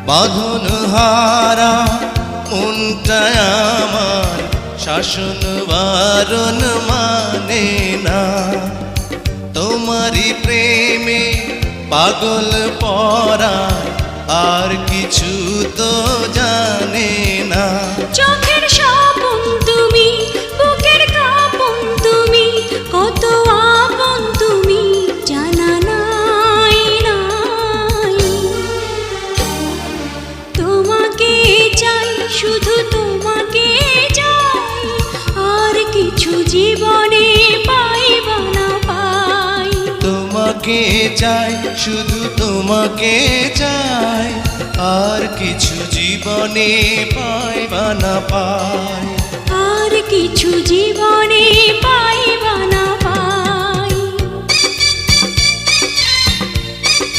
বাঁধন হারা মনটা আমার শাসন বারণ মানে না। তোমারই প্রেমে পাগল পরা আর কিছু তো জানে না। চোখের স্বপন তুমি, বুকের কাঁপন তুমি, কত আপন তুমি জানা নাই নাই। তোমাকে চাই, শুধু তোমাকে চাই, আর কিছু জীবনে পাইবা না পাই। তোমাকে চাই, শুধু তোমাকে চাই, আর কিছু জীবনে পাইবা না পাই। আর কিছু জীবনে পাইবা না